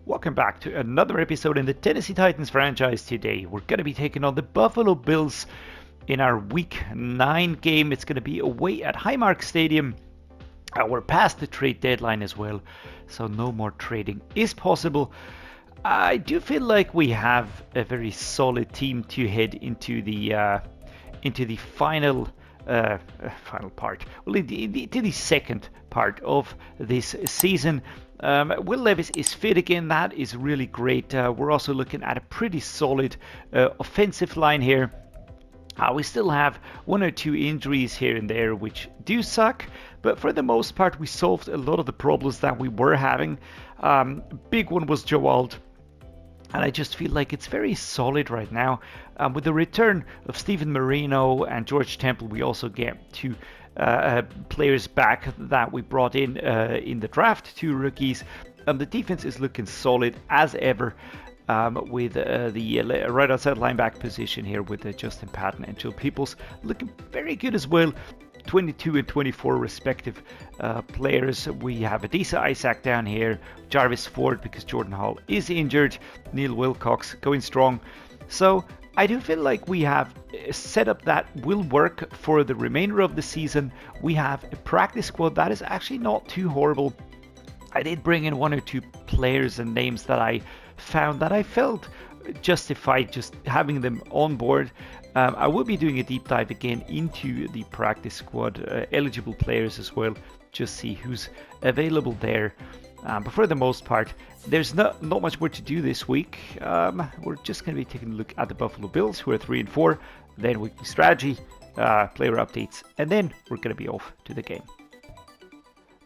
Welcome back to another episode in the Tennessee Titans franchise. Today we're going to be taking on the Buffalo Bills in our Week 9 game. It's going to be away at Highmark Stadium. We're past the trade deadline as well, so no more trading is possible. I do feel like we have a very solid team to head into the final part, well, into the second part of this season. Will Levis is fit again. That is really great. We're also looking at a pretty solid offensive line here. We still have one or two injuries here and there which do suck, but for the most part we solved a lot of the problems that we were having. Big one was Dowell, and I just feel like it's very solid right now. With the return of Stephen Marino and George Temple, we also get two players back that we brought in the draft, two rookies. The defense is looking solid as ever, with the right outside linebacker position here with Justin Patton and Joe Peoples looking very good as well. 22 and 24 respective players. We have Adisa Isaac down here, Jarvis Ford because Jordan Hall is injured, Neil Wilcox going strong. So I do feel like we have a setup that will work for the remainder of the season. We have a practice squad that is actually not too horrible. I did bring in one or two players and names that I found that I felt justified just having them on board. I will be doing a deep dive again into the practice squad eligible players as well, just see who's available there. But for the most part, there's not much more to do this week. We're just going to be taking a look at the Buffalo Bills, who are 3-4, then weekly strategy, player updates, and then we're going to be off to the game.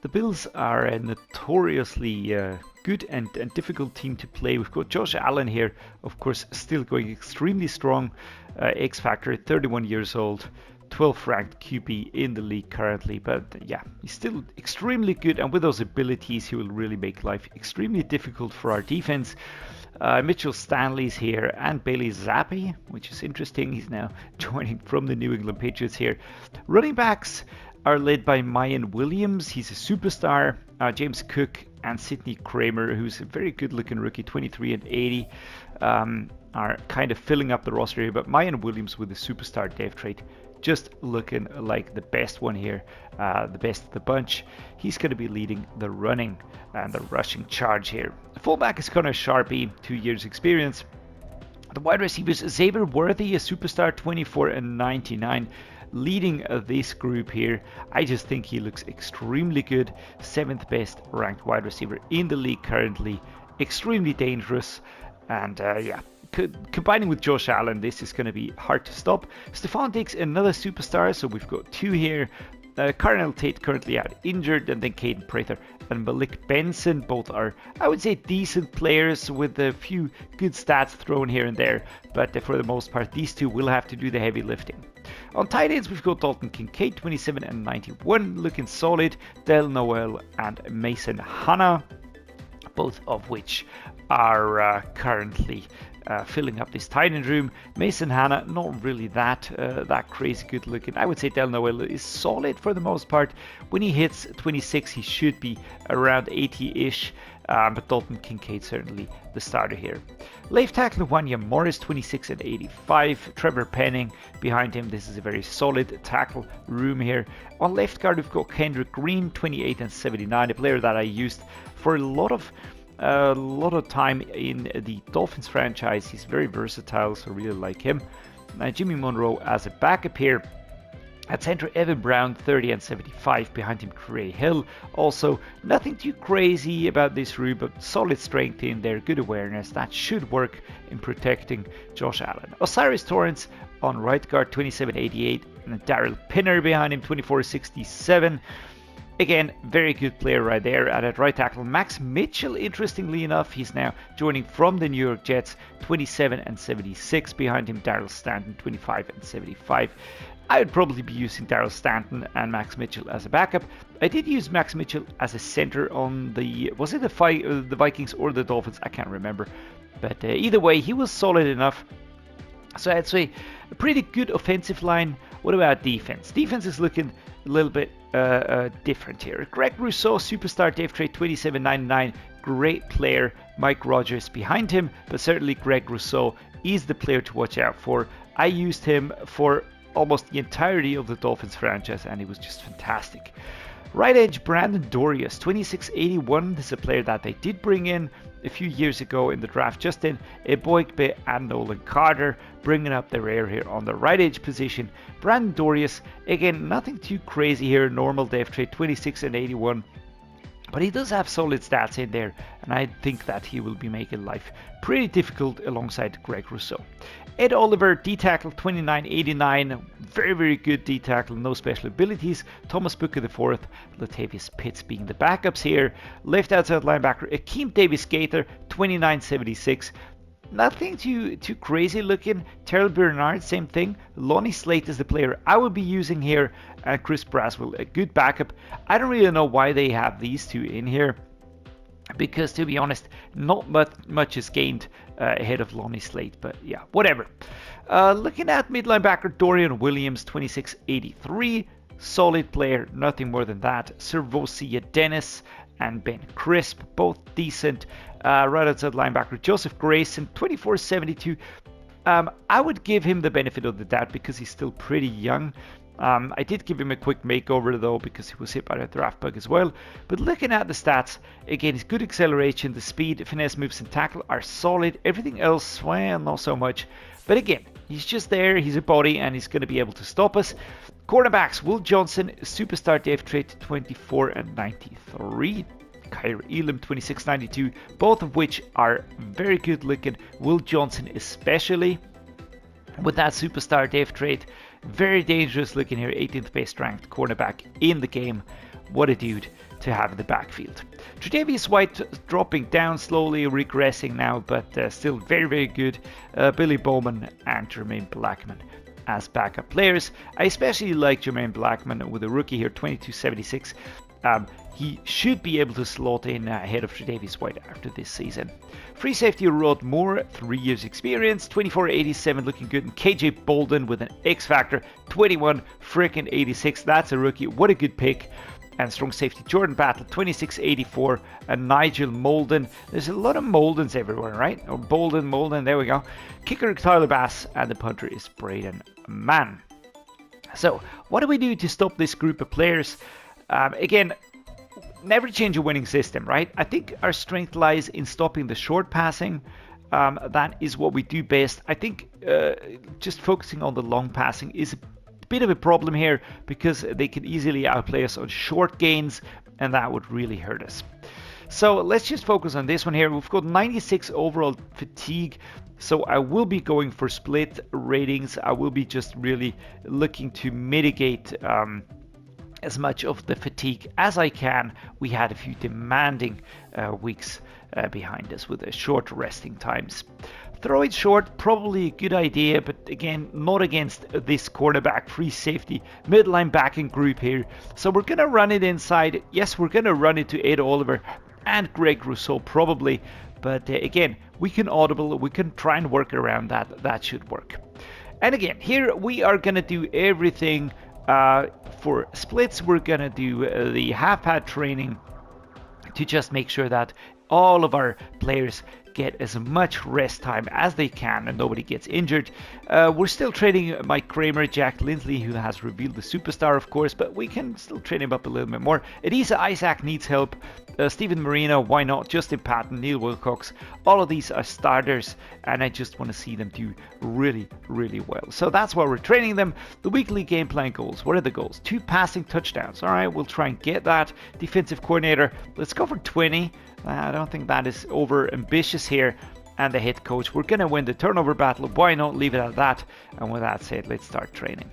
The Bills are a notoriously good and difficult team to play. We've got Josh Allen here, of course, still going extremely strong. X Factor, 31 years old, 12th ranked QB in the league currently. But yeah, he's still extremely good, and with those abilities, he will really make life extremely difficult for our defense. Mitchell Stanley's here, and Bailey Zappi, which is interesting. He's now joining from the New England Patriots here. Running backs are led by Mayan Williams. He's a superstar. James Cook and Sidney Kramer, who's a very good looking rookie, 23 and 80, are kind of filling up the roster here. But Mayan Williams with the superstar dev trait, just looking like the best one here, the best of the bunch. He's going to be leading the running and the rushing charge here. The fullback is Connor Sharpie, 2 years experience. The wide receivers, Xavier Worthy, a superstar, 24 and 99. Leading this group here. I just think he looks extremely good. 7th best ranked wide receiver in the league currently. Extremely dangerous. And yeah, combining with Josh Allen, this is going to be hard to stop. Stephon Diggs, another superstar. So we've got two here. Carnell Tate currently out injured, and then Caden Prather and Malik Benson. Both are, I would say, decent players with a few good stats thrown here and there. But for the most part, these two will have to do the heavy lifting. On tight ends, we've got Dalton Kincaid, 27 and 91, looking solid. Del Noel and Mason Hanna, both of which are currently filling up this tight end room. Mason Hanna, not really that crazy good looking. I would say Del Noel is solid for the most part. When he hits 26, he should be around 80-ish. But Dalton Kincaid certainly the starter here. Left tackle Wanya Morris, 26 and 85. Trevor Penning behind him. This is a very solid tackle room here. On left guard, we've got Kendrick Green, 28 and 79. A player that I used for a lot of time in the Dolphins franchise. He's very versatile, so really like him. Jimmy Monroe as a backup here. At center, Evan Brown, 30 and 75. Behind him, Trey Hill. Also, nothing too crazy about this room, but solid strength in there, good awareness. That should work in protecting Josh Allen. Osiris Torrance on right guard, 27-88. And Daryl Pinner behind him, 24-67. Again, very good player right there. And at right tackle, Max Mitchell, interestingly enough, he's now joining from the New York Jets, 27 and 76. Behind him, Daryl Stanton, 25 and 75. I would probably be using Daryl Stanton and Max Mitchell as a backup. I did use Max Mitchell as a center on was it the Vikings or the Dolphins? I can't remember. But either way, he was solid enough. So I'd say a pretty good offensive line. What about defense? Defense is looking a little bit different here. Greg Rousseau, superstar dev trait, 27.99. great player. Mike Rodgers behind him, but certainly Greg Rousseau is the player to watch out for. I used him for almost the entirety of the Dolphins franchise, and he was just fantastic. Right edge, Brandon Dorius, 2681. This is a player that they did bring in a few years ago in the draft. Justin Eboigbe and Nolan Carter bringing up the rear here on the right edge position. Brandon Dorius, again, nothing too crazy here. Normal depth trait, 26 and 81. But he does have solid stats in there, and I think that he will be making life pretty difficult alongside Greg Rousseau. Ed Oliver, D-tackle, 2989. Very, very good D-tackle, no special abilities. Thomas Booker IV, Latavius Pitts being the backups here. Left outside linebacker, Akeem Davis-Gaither, 2976. Nothing too crazy looking. Terrell Bernard, same thing. Lonnie Slate is the player I will be using here. And Chris Braswell, a good backup. I don't really know why they have these two in here, because to be honest, not much is gained ahead of Lonnie Slate, but yeah, whatever. Looking at mid linebacker, Dorian Williams, 2683. Solid player, nothing more than that. Servosia Dennis and Ben Crisp, both decent. Right outside linebacker, Joseph Grayson, 2472. I would give him the benefit of the doubt because he's still pretty young. I did give him a quick makeover though, because he was hit by a draft bug as well. But looking at the stats, again, his good acceleration, the speed, finesse, moves, and tackle are solid. Everything else, well, not so much. But again, he's just there, he's a body, and he's going to be able to stop us. Cornerbacks, Will Johnson, superstar depth trait, 24 and 93. Kyrie Elam, 2692, both of which are very good looking. Will Johnson especially, with that superstar depth trait. Very dangerous looking here, 18th best ranked cornerback in the game. What a dude to have in the backfield. Tre'Davious White dropping down slowly, regressing now, but still very, very good. Billy Bowman and Jermaine Blackman as backup players. I especially like Jermaine Blackman with a rookie here, 2276. He should be able to slot in ahead of Tre'Davious White after this season. Free safety, Rod Moore, 3 years experience, 2487, looking good. And KJ Bolden with an X factor, 21 freaking 86. That's a rookie. What a good pick. And strong safety, Jordan Battle, 2684. And Nigel Molden. There's a lot of Moldens everywhere, right? Or Bolden, Molden, there we go. Kicker, Tyler Bass. And the punter is Braden Mann. So, what do we do to stop this group of players? Again, never change a winning system, right? I think our strength lies in stopping the short passing. That is what we do best. I think just focusing on the long passing is a bit of a problem here, because they can easily outplay us on short gains, and that would really hurt us. So let's just focus on this one here. We've got 96 overall fatigue. So I will be going for split ratings. I will be just really looking to mitigate as much of the fatigue as I can. We had a few demanding weeks behind us with short resting times. Throw it short, probably a good idea, but again, not against this cornerback, free safety, midline backing group here. So we're going to run it inside. Yes, we're going to run it to Ed Oliver and Greg Rousseau probably, but again, we can audible, we can try and work around that. That should work. And again, here we are going to do everything. For splits, we're gonna do the half-pad training to just make sure that all of our players get as much rest time as they can and nobody gets injured. We're still training Mike Kramer, Jack Lindley, who has revealed the superstar, of course, but we can still train him up a little bit more. Adisa Isaac needs help. Stephen Marino, why not? Justin Patton, Neil Wilcox, all of these are starters, and I just want to see them do really, really well. So that's why we're training them. The weekly game plan goals. What are the goals? 2 passing touchdowns. All right, we'll try and get that. Defensive coordinator, let's go for 20. I don't think that is over ambitious here. And the head coach, we're going to win the turnover battle. Why not leave it at that? And with that said, let's start training.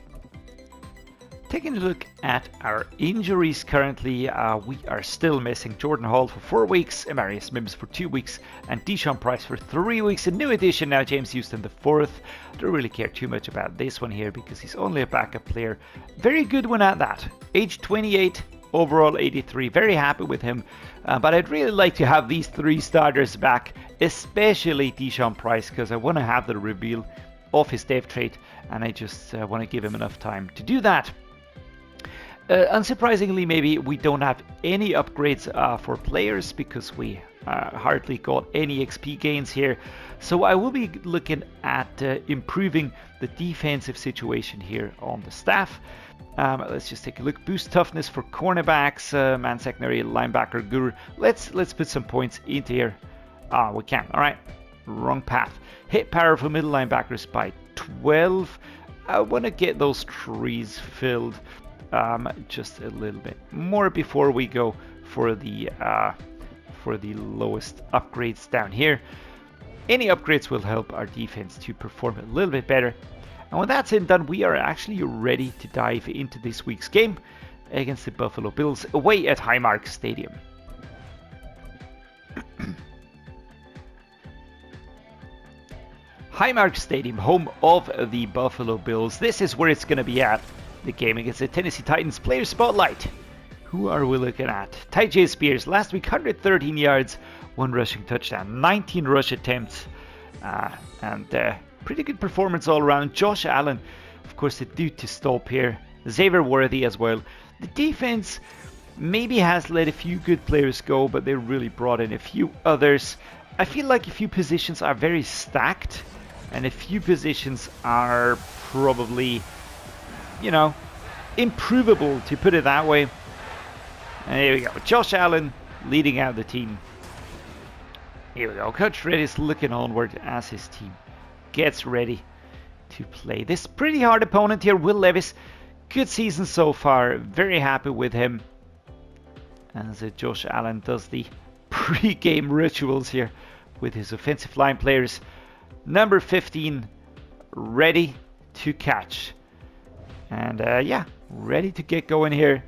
Taking a look at our injuries currently, we are still missing Jordan Hall for 4 weeks, Amarius Mims for 2 weeks, and Deshaun Price for 3 weeks. A new addition now, James Houston the 4th. Don't really care too much about this one here because he's only a backup player. Very good one at that. Age 28, overall 83. Very happy with him. But I'd really like to have these 3 starters back, especially Deshaun Price, because I want to have the reveal of his depth trait, and I just want to give him enough time to do that. Unsurprisingly, maybe we don't have any upgrades for players because we hardly got any XP gains here. So I will be looking at improving the defensive situation here on the staff. Let's just take a look. Boost toughness for cornerbacks, man secondary, linebacker, guru. Let's put some points into here. We can. All right. Wrong path. Hit power for middle linebackers by 12. I want to get those trees filled just a little bit more before we go for the lowest upgrades down here. Any upgrades will help our defense to perform a little bit better. And when that's done, we are actually ready to dive into this week's game against the Buffalo Bills away at Highmark Stadium. Highmark Stadium, home of the Buffalo Bills. This is where it's going to be at. The game against the Tennessee Titans. Player spotlight. Who are we looking at? Tyjae Spears, last week 113 yards, 1 rushing touchdown, 19 rush attempts, and pretty good performance all around. Josh Allen, of course, the dude to stop here. Xavier Worthy as well. The defense maybe has let a few good players go, but they really brought in a few others. I feel like a few positions are very stacked, and a few positions are probably, you know, improvable, to put it that way. And here we go. Josh Allen leading out the team. Here we go. Coach Dreddeus looking onward as his team gets ready to play this pretty hard opponent here. Will Levis, good season so far. Very happy with him. As Josh Allen does the pre-game rituals here with his offensive line players. Number 15 ready to catch. And yeah, ready to get going here.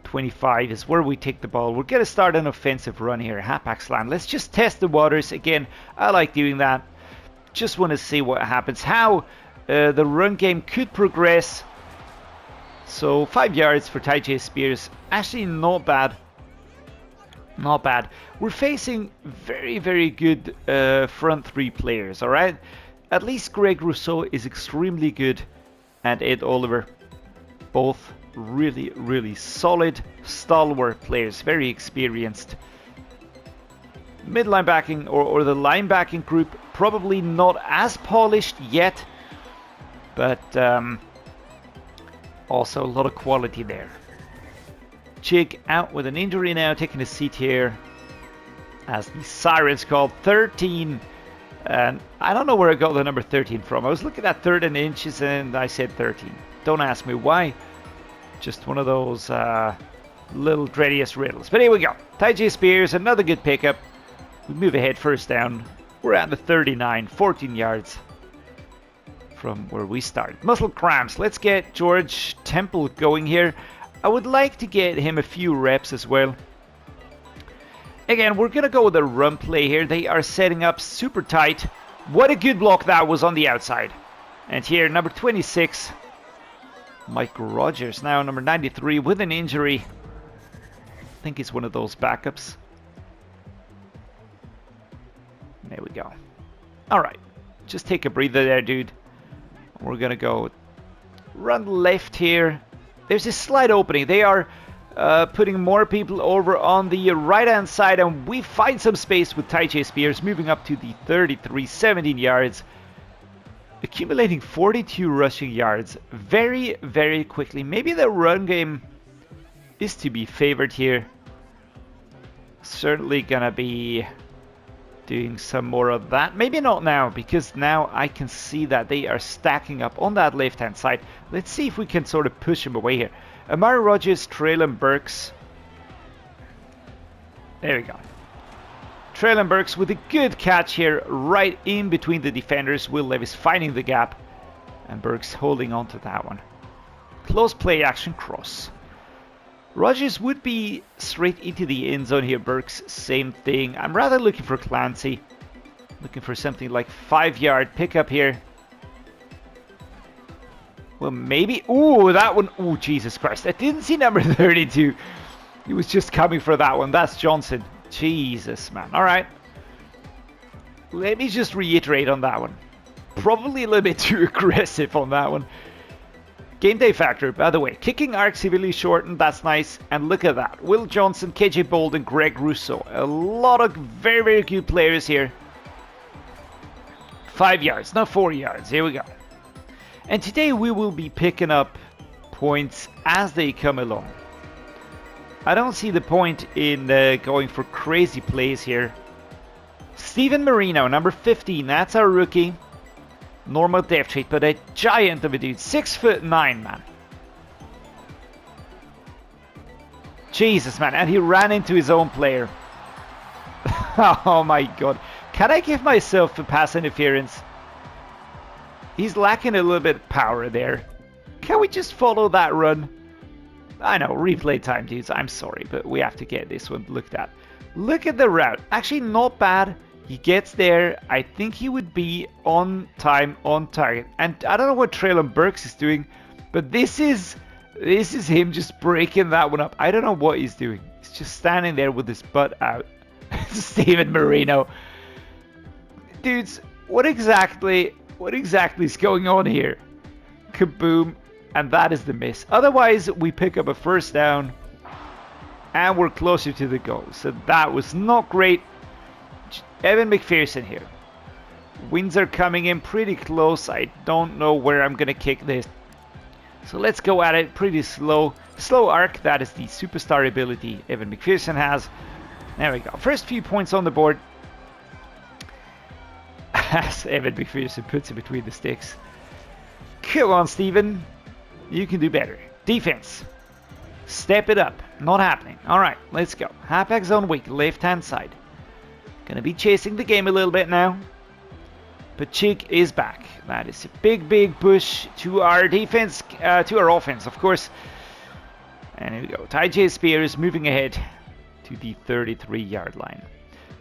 25 is where we take the ball. We're going to start an offensive run here. Halfback slam. Let's just test the waters. Again, I like doing that. Just want to see what happens. How the run game could progress. So 5 yards for Tyjae Spears. Actually not bad. Not bad. We're facing very, very good front three players, alright? At least Greg Rousseau is extremely good, and Ed Oliver. Both really, really solid, stalwart players, very experienced. Mid linebacking or the linebacking group, probably not as polished yet, but also a lot of quality there. Chig out with an injury now, taking a seat here as the sirens called. 13, and I don't know where I got the number 13 from. I was looking at 13 inches and I said 13. Don't ask me why. Just one of those little Dreddeus riddles. But here we go. Tyjae Spears, another good pickup. We move ahead, first down. We're at the 39, 14 yards from where we started. Muscle cramps. Let's get George Temple going here. I would like to get him a few reps as well. Again, we're going to go with a run play here. They are setting up super tight. What a good block that was on the outside. And here, number 26, Mike Rodgers, now number 93 with an injury. I think he's one of those backups. There we go. All right, just take a breather there, dude. We're going to go run left here. There's a slight opening. They are putting more people over on the right-hand side, and we find some space with Tyjae Spears moving up to the 33, 17 yards, accumulating 42 rushing yards very, very quickly. Maybe the run game is to be favored here. Certainly gonna be doing some more of that. Maybe not now, because now I can see that they are stacking up on that left-hand side. Let's see if we can sort of push them away here. Amari Rodgers, Treylon, Burks. There we go. Treylon Burks with a good catch here, right in between the defenders. Will Levis finding the gap, and Burks holding on to that one. Close play action cross. Rodgers would be straight into the end zone here. Burks, same thing. I'm rather looking for Clancy. Looking for something like 5-yard pickup here. Well, maybe. Ooh, that one. Ooh, Jesus Christ. I didn't see number 32. He was just coming for that one. That's Johnson. Jesus, man. All right. Let me just reiterate on that one. Probably a little bit too aggressive on that one. Game day factor, by the way. Kicking arc severely shortened, that's nice. And look at that. Will Johnson, KJ Bolden, Greg Rousseau. A lot of very, very good players here. 5 yards, not 4 yards. Here we go. And today we will be picking up points as they come along. I don't see the point in going for crazy plays here. Steven Marino, number 15. That's our rookie. Normal depth chart, but a giant of a dude. 6'9", man. Jesus, man. And he ran into his own player. Oh my god. Can I give myself a pass interference? He's lacking a little bit of power there. Can we just follow that run? I know, replay time, dudes. I'm sorry, but we have to get this one looked at. Look at the route. Actually, not bad. He gets there. I think he would be on time, on target. And I don't know what Treylon Burks is doing, but this is him just breaking that one up. I don't know what he's doing. He's just standing there with his butt out. Steven Marino. Dudes, what exactly is going on here? Kaboom. And that is the miss. Otherwise, we pick up a first down. And we're closer to the goal. So that was not great. Evan McPherson here. Winds are coming in pretty close. I don't know where I'm going to kick this. So let's go at it pretty slow. Slow arc. That is the superstar ability Evan McPherson has. There we go. First few points on the board. As Evan McPherson puts it between the sticks. Come on, Steven. You can do better. Defense. Step it up. Not happening. Alright, let's go. Halfback zone weak. Left-hand side. Gonna be chasing the game a little bit now. But Chig is back. That is a big, big push to our defense, to our offense, of course. And here we go. Tyjae Spears moving ahead to the 33-yard line.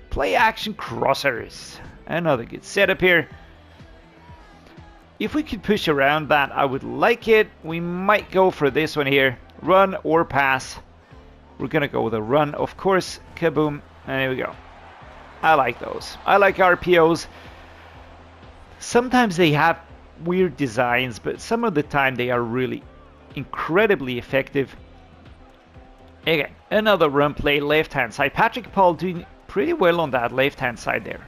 Play action crossers. Another good setup here. If we could push around that, I would like it. We might go for this one here. Run or pass. We're gonna go with a run, of course. Kaboom. And there we go. I like those. I like RPOs. Sometimes they have weird designs, but some of the time they are really incredibly effective. Again, another run play left-hand side. Patrick Paul doing pretty well on that left-hand side there.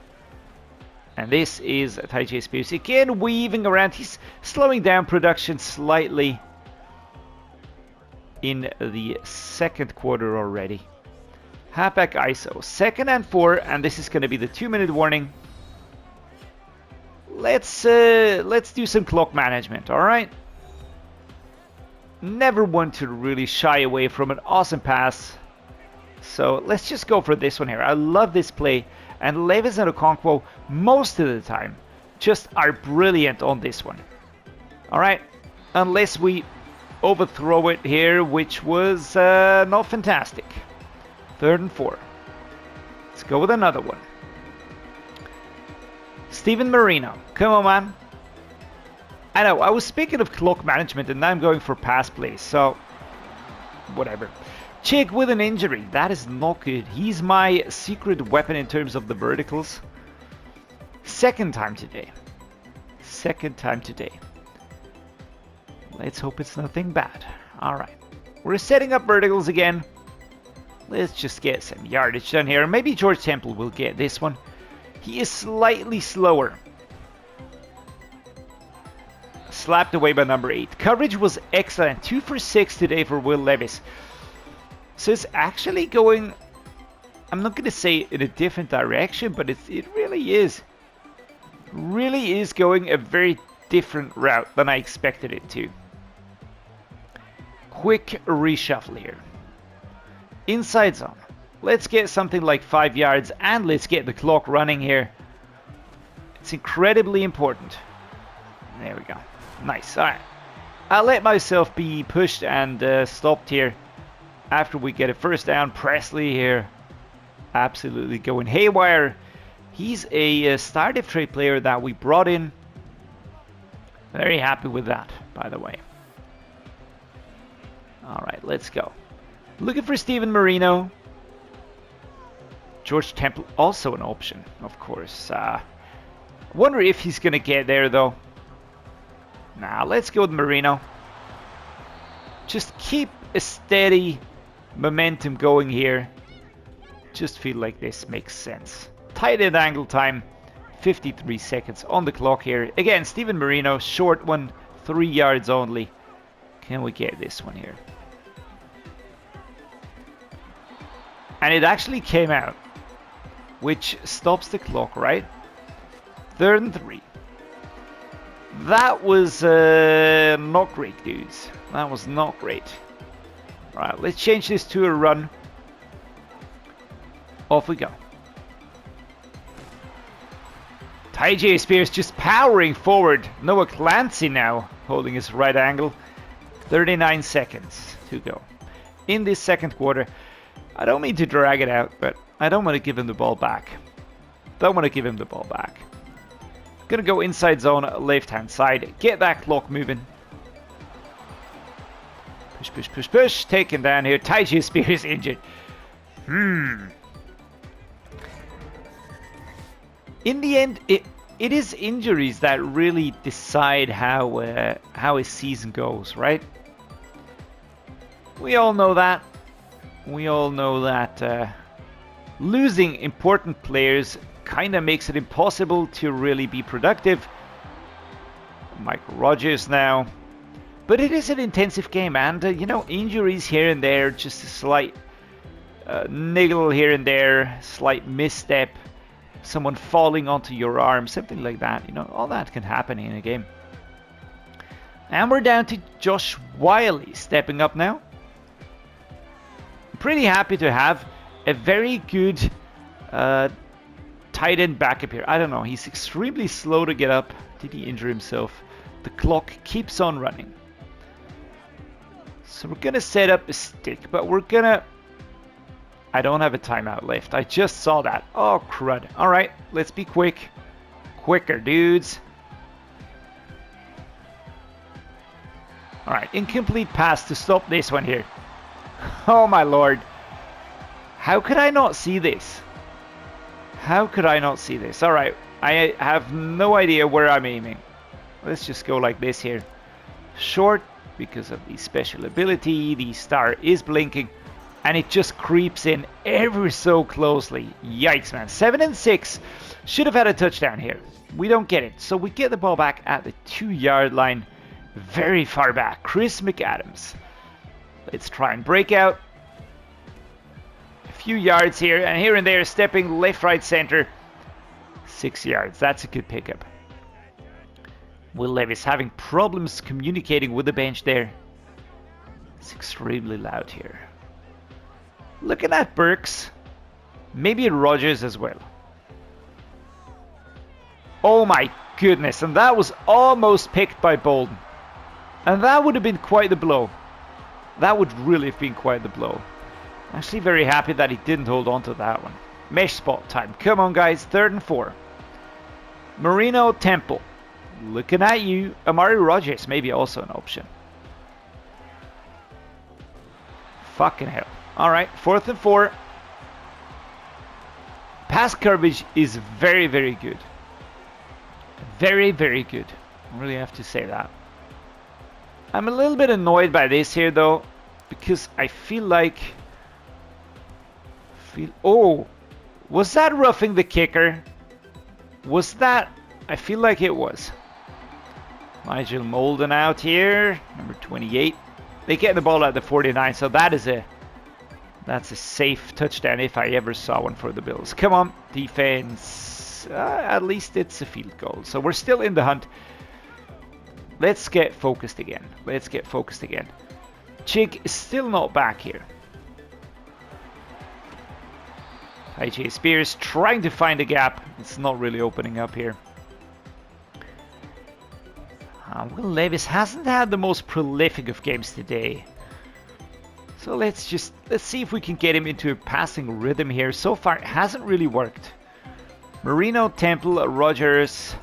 And this is Tyjae Spears again weaving around. He's slowing down production slightly in the second quarter already. Halfback ISO. 2nd and 4, and this is going to be the 2-minute warning. Let's do some clock management, alright? Never want to really shy away from an awesome pass. So let's just go for this one here. I love this play. And Levis and Okonkwo, most of the time, just are brilliant on this one. Alright, unless we overthrow it here, which was not fantastic. 3rd and 4. Let's go with another one. Steven Marino, come on, man. I know, I was speaking of clock management and now I'm going for pass plays, so whatever. Chig with an injury. That is not good. He's my secret weapon in terms of the verticals. Second time today. Let's hope it's nothing bad. Alright. We're setting up verticals again. Let's just get some yardage done here. Maybe George Temple will get this one. He is slightly slower. Slapped away by number 8. Coverage was excellent. 2 for 6 today for Will Levis. So it's actually going, I'm not going to say in a different direction, but it really is. Really is going a very different route than I expected it to. Quick reshuffle here. Inside zone. Let's get something like 5 yards and let's get the clock running here. It's incredibly important. There we go. Nice. Alright. I'll let myself be pushed and stopped here. After we get a first down, Presley here absolutely going haywire. He's a star depth trade player that we brought in. Very happy with that, by the way. Alright, let's go. Looking for Steven Marino. George Temple, also an option, of course. Wonder if he's going to get there, though. Nah, let's go with Marino. Just keep a steady momentum going here. Just feel like this makes sense. Tight end angle time. 53 seconds on the clock here. Again, Steven Marino, short one, 3 yards only. Can we get this one here? And it actually came out, which stops the clock, right? 3rd and 3. That was not great, dudes. That was not great. Alright, let's change this to a run. Off we go. Tyjae Spears just powering forward. Noah Clancy now holding his right angle. 39 seconds to go. In this second quarter, I don't mean to drag it out, but I don't want to give him the ball back. Don't want to give him the ball back. Gonna go inside zone, left hand side. Get that clock moving. Push, push, push, push. Taken down here. Tyjae Spears injured. In the end, it is injuries that really decide how a season goes, right? We all know that. We all know that losing important players kind of makes it impossible to really be productive. Michael Rodgers now. But it is an intensive game, and you know, injuries here and there, just a slight niggle here and there, slight misstep, someone falling onto your arm, something like that. You know, all that can happen in a game. And we're down to Josh Whyle stepping up now. I'm pretty happy to have a very good tight end backup here. I don't know, he's extremely slow to get up. Did he injure himself? The clock keeps on running. So we're gonna set up a stick, but we're gonna... I don't have a timeout left. I just saw that. Oh, crud. Alright, let's be quick. Quicker, dudes. Alright, incomplete pass to stop this one here. Oh my lord. How could I not see this? How could I not see this? Alright, I have no idea where I'm aiming. Let's just go like this here. Short, because of the special ability. The star is blinking. And it just creeps in ever so closely. Yikes, man. 7 and 6. Should have had a touchdown here. We don't get it. So we get the ball back at the 2-yard line. Very far back. Chris McAdams. Let's try and break out. A few yards here. And here and there, stepping left, right, center. 6 yards. That's a good pickup. Will Levis having problems communicating with the bench there. It's extremely loud here. Looking at Burks. Maybe Rodgers as well. Oh my goodness. And that was almost picked by Bolden. And that would have been quite the blow. That would really have been quite the blow. Actually very happy that he didn't hold on to that one. Mesh spot time. Come on, guys. 3rd and 4. Marino Temple. Looking at you. Amari Rodgers maybe also an option. Fucking hell. Alright, 4th and 4. Pass coverage is very, very good. Very, very good. I really have to say that. I'm a little bit annoyed by this here though, because I feel like... Oh! Was that roughing the kicker? Was that... I feel like it was. Nigel Molden out here, number 28. They get the ball at the 49, so that's a safe touchdown if I ever saw one for the Bills. Come on, defense. At least it's a field goal. So we're still in the hunt. Let's get focused again. Let's get focused again. Chig is still not back here. Tyjae Spears trying to find a gap. It's not really opening up here. Will Levis hasn't had the most prolific of games today. So let's see if we can get him into a passing rhythm here. So far it hasn't really worked. Marino, Temple, Rodgers.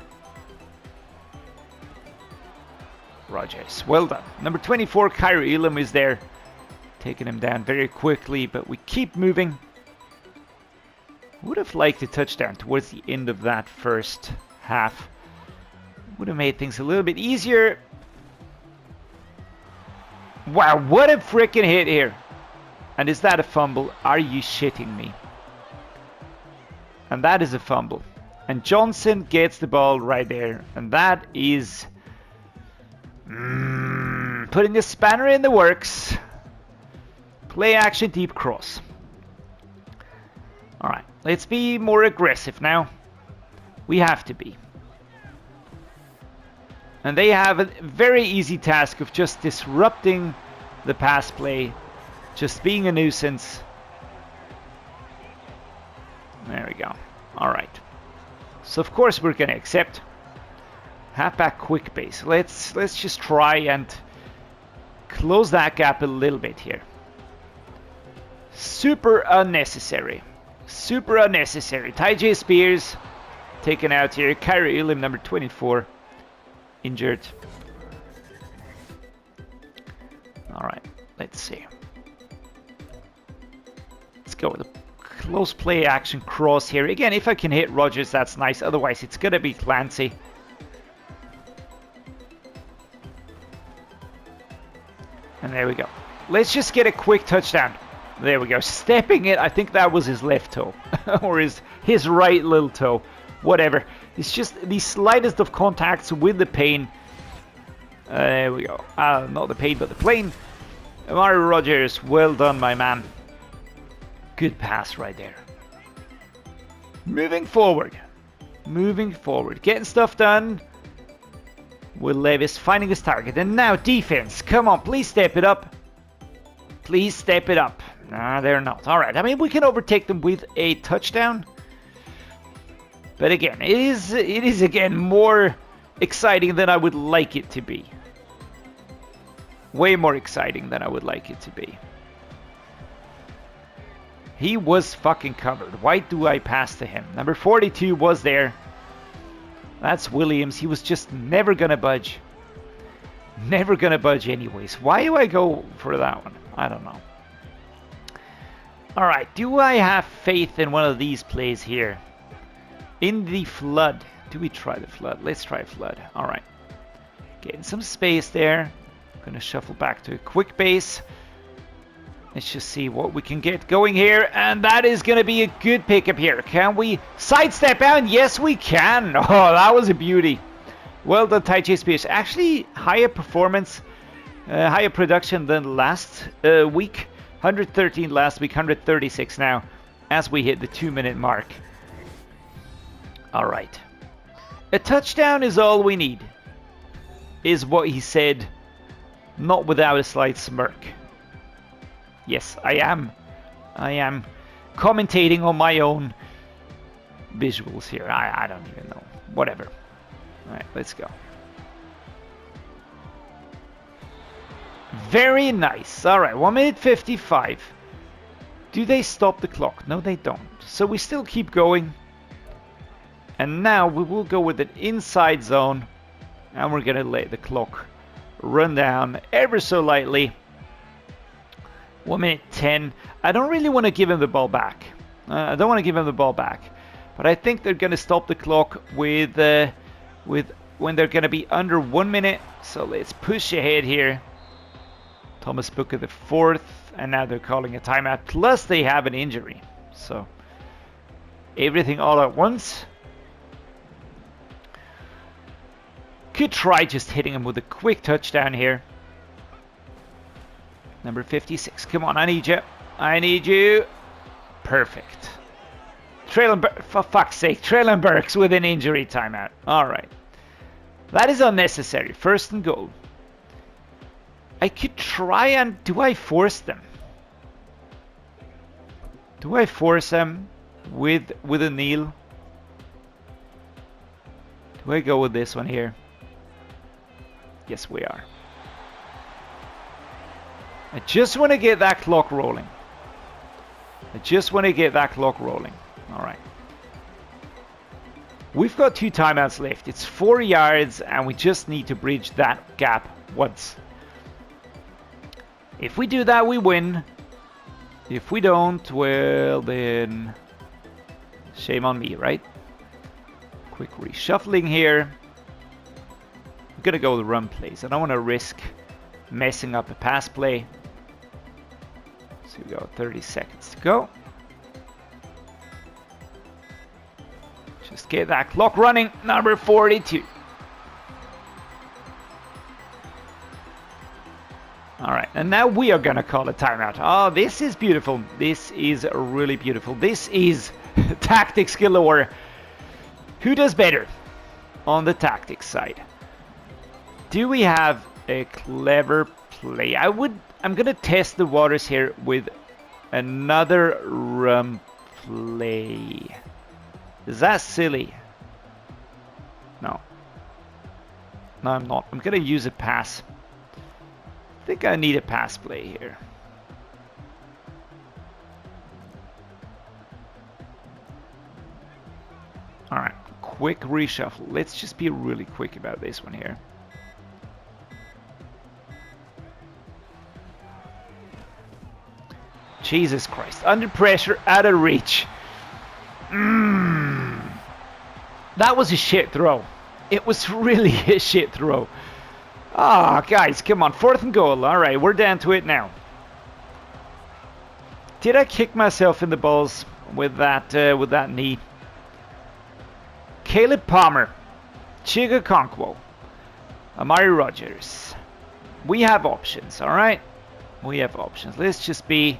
Well done. Number 24, Kyrie Elam is there. Taking him down very quickly, but we keep moving. Would have liked a touchdown towards the end of that first half. Would have made things a little bit easier. Wow, what a freaking hit here. And is that a fumble? Are you shitting me? And that is a fumble. And Johnson gets the ball right there. And that is putting a spanner in the works. Play action deep cross. Alright, let's be more aggressive now. We have to be. And they have a very easy task of just disrupting the pass play. Just being a nuisance. There we go. Alright. So of course we're going to accept. Halfback quick base. Let's just try and close that gap a little bit here. Super unnecessary. Super unnecessary. Tyjae Spears taken out here. Kyrie Ulim, number 24, injured. Alright, let's see. Let's go with a close play action cross here. Again, if I can hit Rodgers, that's nice. Otherwise, it's going to be Clancy. And there we go. Let's just get a quick touchdown. There we go. Stepping it. I think that was his left toe. Or his right little toe. Whatever. It's just the slightest of contacts with the plane. There we go. Not the plane, but the plane. Amari Rodgers. Well done, my man. Good pass right there. Moving forward. Moving forward. Getting stuff done. With Levis finding his target. And now defense. Come on. Please step it up. Please step it up. Nah, they're not. Alright, I mean, we can overtake them with a touchdown. But again, it is again more exciting than I would like it to be. Way more exciting than I would like it to be. He was fucking covered. Why do I pass to him? Number 42 was there. That's Williams. He was just never gonna budge. Never gonna budge anyways. Why do I go for that one? I don't know. Alright, do I have faith in one of these plays here? In the flood. Do we try the flood? Let's try flood. Alright. Getting some space there. Gonna shuffle back to a quick base. Let's just see what we can get going here. And that is gonna be a good pickup here. Can we sidestep out? Yes, we can. Oh, that was a beauty. Well done, Tyjae Spears. Actually, higher performance. Higher production than last week. 113 last week, 136 now, as we hit the 2-minute mark. Alright. A touchdown is all we need, is what he said, not without a slight smirk. Yes, I am commentating on my own visuals here. I don't even know. Whatever. Alright, let's go. Very nice. Alright, 1 minute 55. Do they stop the clock? No, they don't. So we still keep going. And now we will go with an inside zone. And we're going to let the clock run down ever so lightly. 1 minute 10. I don't really want to give him the ball back. I don't want to give him the ball back. But I think they're going to stop the clock with when they're going to be under 1 minute. So let's push ahead here. Thomas Booker the 4th, and now they're calling a timeout, plus they have an injury. So, everything all at once. Could try just hitting him with a quick touchdown here. Number 56, come on, I need you. I need you. Perfect. Treylon, for fuck's sake, Treylon Burks with an injury timeout. Alright. That is unnecessary. 1st and goal. I could try and... Do I force them? Do I force them with a kneel? Do I go with this one here? Yes, we are. I just want to get that clock rolling. I just want to get that clock rolling. Alright. We've got 2 timeouts left. It's 4 yards and we just need to bridge that gap once. If we do that, we win. If we don't, well then... Shame on me, right? Quick reshuffling here. I'm gonna go with run plays. I don't want to risk messing up a pass play. So we got 30 seconds to go. Just get that clock running. Number 42. All right, and now we are gonna call a timeout. Oh, this is beautiful. This is really beautiful. This is tactics galore. Who does better on the tactics side? Do we have a clever play? I'm gonna test the waters here with another run play. Is that silly? No. No, I'm not. I'm gonna use a pass. I think I need a pass play here. Alright, quick reshuffle. Let's just be really quick about this one here. Jesus Christ. Under pressure, out of reach. That was a shit throw. It was really a shit throw. Ah, guys, come on. 4th and goal. All right, we're down to it now. Did I kick myself in the balls with that knee? Caleb Palmer, Chig Okonkwo, Amari Rodgers. We have options, all right? We have options. Let's just be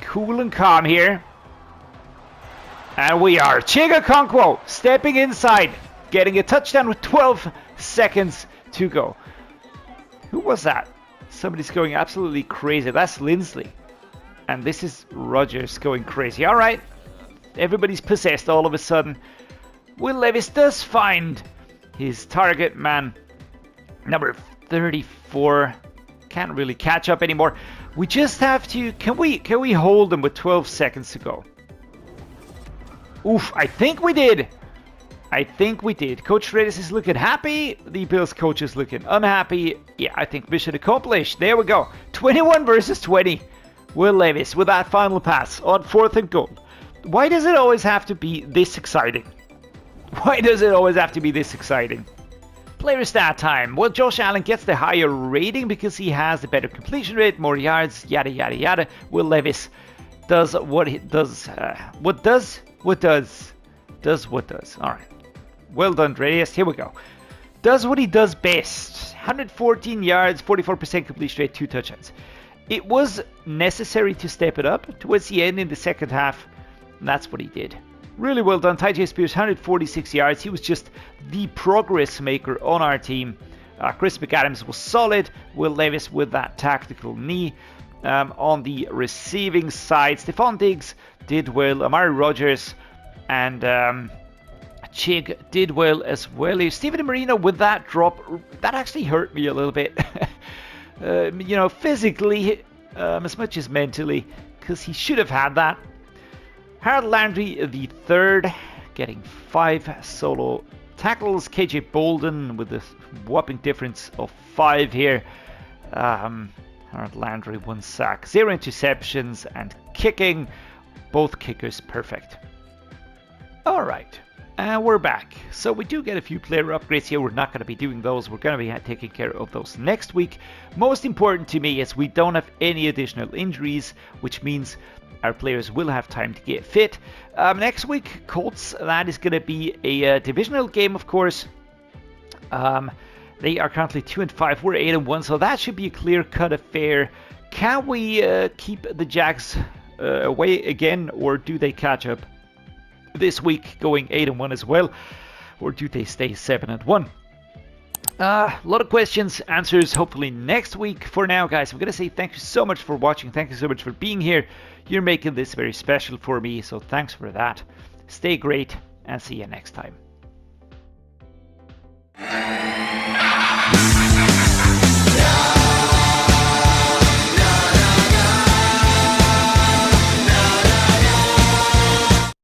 cool and calm here. And we are. Chig Okonkwo stepping inside, getting a touchdown with 12 seconds to go. Who was that? Somebody's going absolutely crazy. That's Lindsley. And this is Rodgers going crazy. All right. Everybody's possessed all of a sudden. Will Levis does find his target man. Number 34. Can't really catch up anymore. We just have to... Can we hold him with 12 seconds to go? Oof, I think we did. I think we did. Coach Dreddeus is looking happy. The Bills coach is looking unhappy. Yeah, I think mission accomplished. There we go. 21 versus 20. Will Levis with that final pass on 4th and goal. Why does it always have to be this exciting? Why does it always have to be this exciting? Player stat time. Well, Josh Allen gets the higher rating because he has the better completion rate, more yards, yada, yada, yada. Will Levis does what he does. What does? All right. Well done, Dreddeus. Here we go. Does what he does best. 114 yards, 44% completion rate, 2 touchdowns. It was necessary to step it up towards the end in the second half. And that's what he did. Really well done. Tyjae Spears, 146 yards. He was just the progress maker on our team. Chris McAdams was solid. Will Levis with that tactical knee. On the receiving side, Stephon Diggs did well. Amari Rodgers and Chig did well as well. Stephen Marino with that drop, that actually hurt me a little bit. You know, physically as much as mentally, because he should have had that. Harold Landry, the third, getting 5 solo tackles. KJ Bolden with a whopping difference of 5 here. Harold Landry, 1 sack, 0 interceptions, and kicking. Both kickers perfect. All right, and we're back. So we do get a few player upgrades here. We're not going to be doing those. We're going to be taking care of those next week. Most important to me is we don't have any additional injuries, which means our players will have time to get fit. Next week, Colts, that is going to be a divisional game, of course. They are currently 2-5. We're 8-1, so that should be a clear-cut affair. Can we keep the Jags away again, or do they catch up this week, going 8-1 as well, or do they stay 7-1? A lot of questions, answers hopefully next week. For now, guys, I'm going to say thank you so much for watching. Thank you so much for being here. You're making this very special for me, so thanks for that. Stay great, and see you next time.